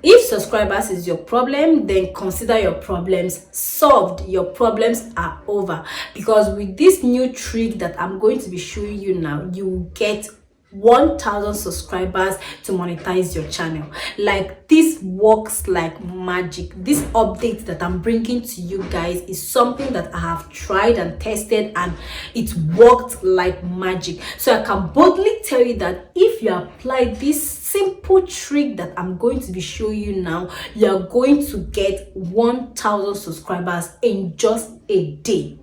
If subscribers is your problem, then consider your problems solved. Your problems are over, because with this new trick that I'm going to be showing you now, you will get 1,000 subscribers to monetize your channel. Like, this works like magic. This update that I'm bringing to you guys is something that I have tried and tested, and it worked like magic. So I can boldly tell you that if you apply this simple trick that I'm going to be showing you now, you're going to get 1,000 subscribers in just a day.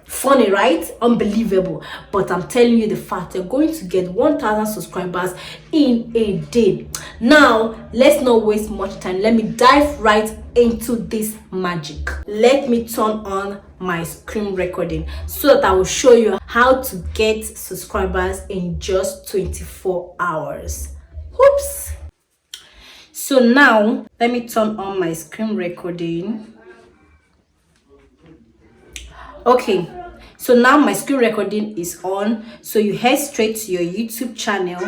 Funny, right? Unbelievable. But I'm telling you the fact, you're going to get 1,000 subscribers in a day. Now, let's not waste much time. Let me dive right into this magic. Let me turn on my screen recording so that I will show you how to get subscribers in just 24 hours. Oops. So now, let me turn on my screen recording. Okay, so now my screen recording is on. So you head straight to your YouTube channel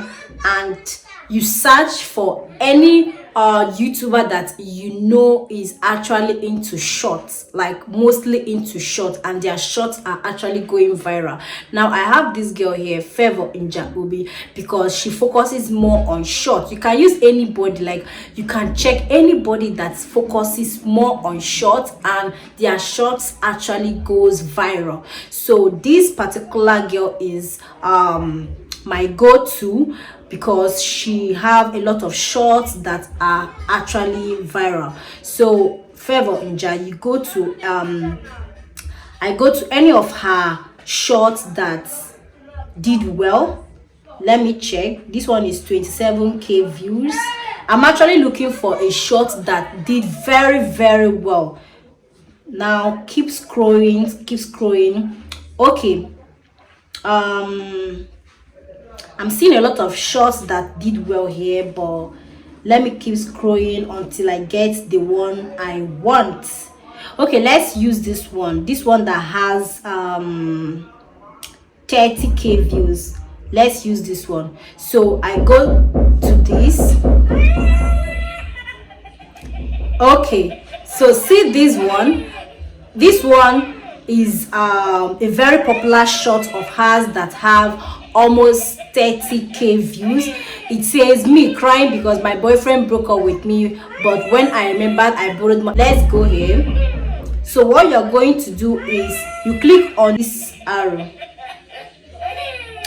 and you search for any YouTuber that you know is actually into shorts, like mostly into shorts, and their shorts are actually going viral. Now I have this girl here, Favor in Jacobi, because she focuses more on shorts. You can use anybody, like you can check anybody that focuses more on shorts and their shorts actually goes viral. So this particular girl is my go-to, because she have a lot of shorts that are actually viral. So Favor Inja, you go to I go to any of her shorts that did well. Let me check. This one is 27k views. I'm actually looking for a short that did very well. Now keep scrolling. Okay, I'm seeing a lot of shorts that did well here, but let me keep scrolling until I get the one I want. Okay, let's use this one that has 30k views. Let's use this one. So I go to this. Okay, so see this one is a very popular short of hers that have almost 30k views. It says, me crying because my boyfriend broke up with me, but when I remembered I borrowed money. Let's go here. So what you're going to do is you click on this arrow.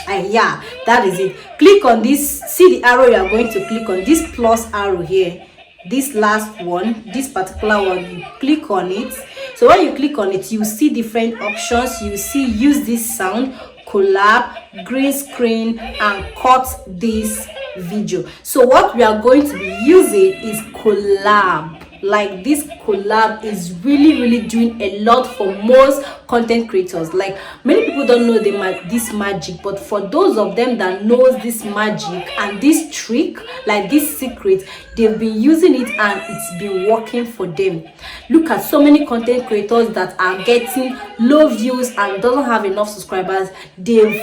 Yeah, that is it. Click on this. See the arrow? You're going to click on this plus arrow here, this last one, this particular one. You click on it. So when you click on it, you see different options. You see use this sound, collab, green screen, and cut this video. So what we are going to be using is collab. Like, this collab is really doing a lot for most content creators. Like, many people don't know this magic, but for those of them that knows this magic and this trick, like this secret, they've been using it and it's been working for them. Look at so many content creators that are getting low views and doesn't have enough subscribers. They've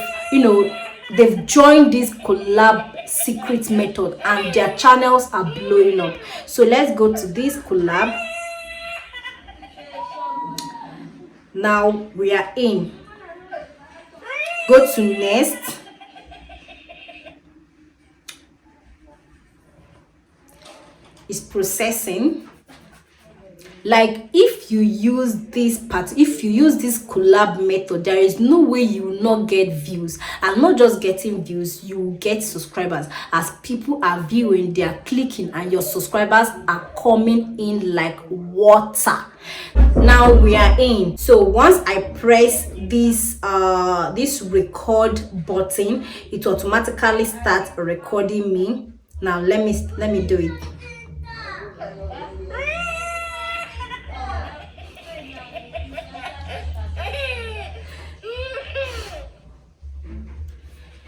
joined this collab secret method and their channels are blowing up. So let's go to this collab. Now we are in. Go to next. It's processing. Like, if you use this collab method, there is no way you will not get views. And not just getting views, you will get subscribers. As people are viewing, they are clicking, and your subscribers are coming in like water. Now we are in. So once I press this this record button, it automatically starts recording me. Now let me do it.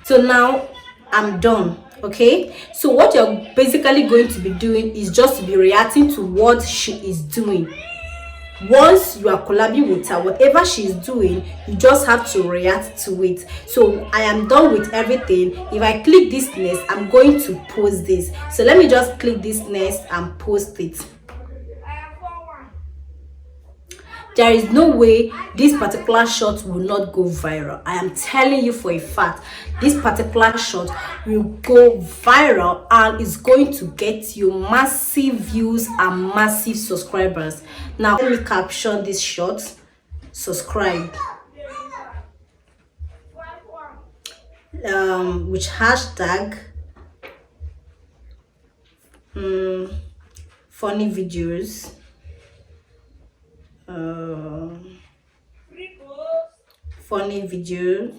So now I'm done. Okay, so what you're basically going to be doing is just to be reacting to what she is doing. Once you are collabing with her, whatever she's doing, you just have to react to it. So I am done with everything. If I click this next, I'm going to post this. So let me just click this next and post it. There is no way this particular shot will not go viral. I am telling you for a fact, this particular shot will go viral and is going to get you massive views and massive subscribers. Now let me caption this shot. Subscribe. Which hashtag funny videos. Funny video,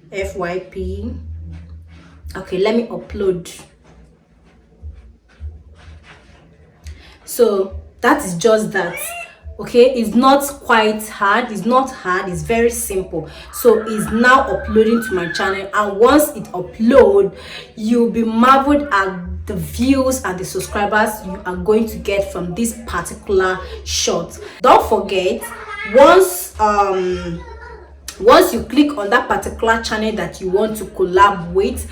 FYP. Okay, let me upload. So that is just that. Okay, it's not quite hard, it's not hard, it's very simple. So it's now uploading to my channel, and once it upload, you'll be marveled at the views and the subscribers you are going to get from this particular shot. Don't forget, once you click on that particular channel that you want to collab with,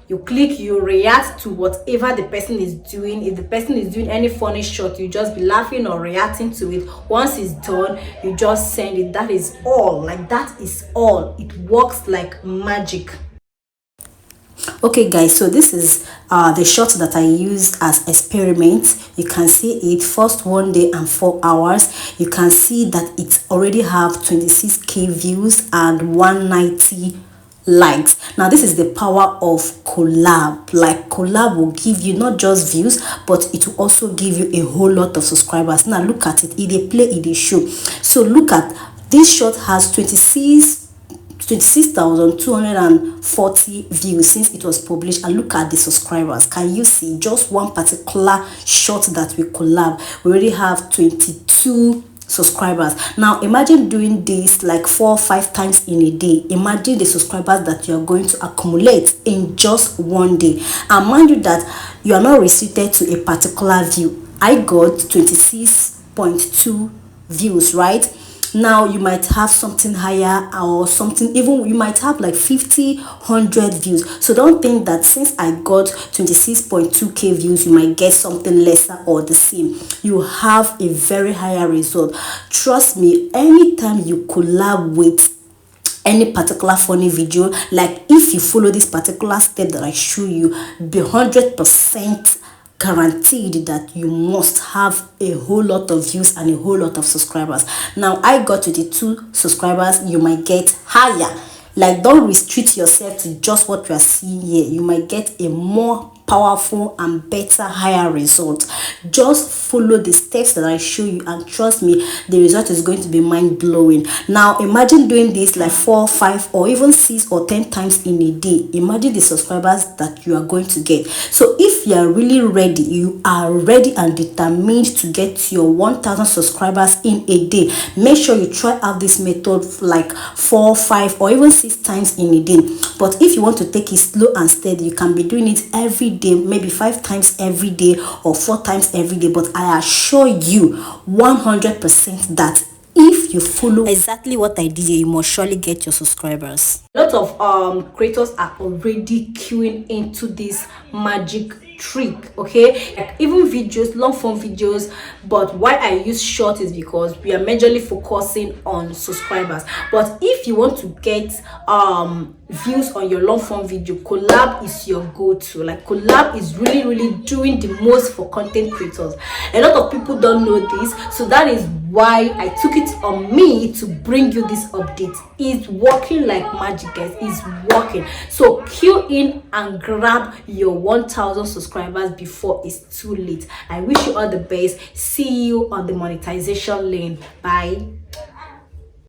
you click, you react to whatever the person is doing. If the person is doing any funny shot, you just be laughing or reacting to it. Once it's done, you just send it. That is all. Like, that is all. It works like magic. Okay guys, so this is the shot that I used as experiment. You can see it, first 1 day and 4 hours. You can see that it already have 26k views and 190 likes. Now this is the power of collab. Like, collab will give you not just views, but it will also give you a whole lot of subscribers. Now look at it, it play, it show. So look at this shot, has 26,240 views since it was published, and look at the subscribers. Can you see? Just one particular shot that we collab, we already have 22 subscribers. Now imagine doing this like 4 or 5 times in a day. Imagine the subscribers that you are going to accumulate in just 1 day. And mind you that you are not restricted to a particular view. I got 26.2 views, right? Now you might have something higher or something, even you might have like 50, 100 views. So don't think that since I got 26.2k views, you might get something lesser or the same. You have a very higher result. Trust me, anytime you collab with any particular funny video, like if you follow this particular step that I show you, be 100% guaranteed that you must have a whole lot of views and a whole lot of subscribers. Now I got 22 subscribers, you might get higher. Like, don't restrict yourself to just what you are seeing here. You might get a more powerful and better, higher result. Just follow the steps that I show you, and trust me, the result is going to be mind-blowing. Now imagine doing this like 4, 5 or even 6 or 10 times in a day. Imagine the subscribers that you are going to get. So if you are really ready, you are ready and determined to get your 1,000 subscribers in a day, make sure you try out this method like 4, 5 or even 6 times in a day. But if you want to take it slow and steady, you can be doing it every day, maybe 5 times every day or 4 times every day. But I assure you 100% that if you follow exactly what I did, you must surely get your subscribers. A lot of creators are already queuing into this magic trick, okay? Like even videos, long form videos, but why I use short is because we are majorly focusing on subscribers. But if you want to get views on your long form video, collab is your go-to. Like, collab is really doing the most for content creators. A lot of people don't know this, so that is why I took it on me to bring you this update. It's working like magic, guys. It's working. So queue in and grab your 1,000 subscribers before it's too late. I wish you all the best. See you on the monetization lane. Bye.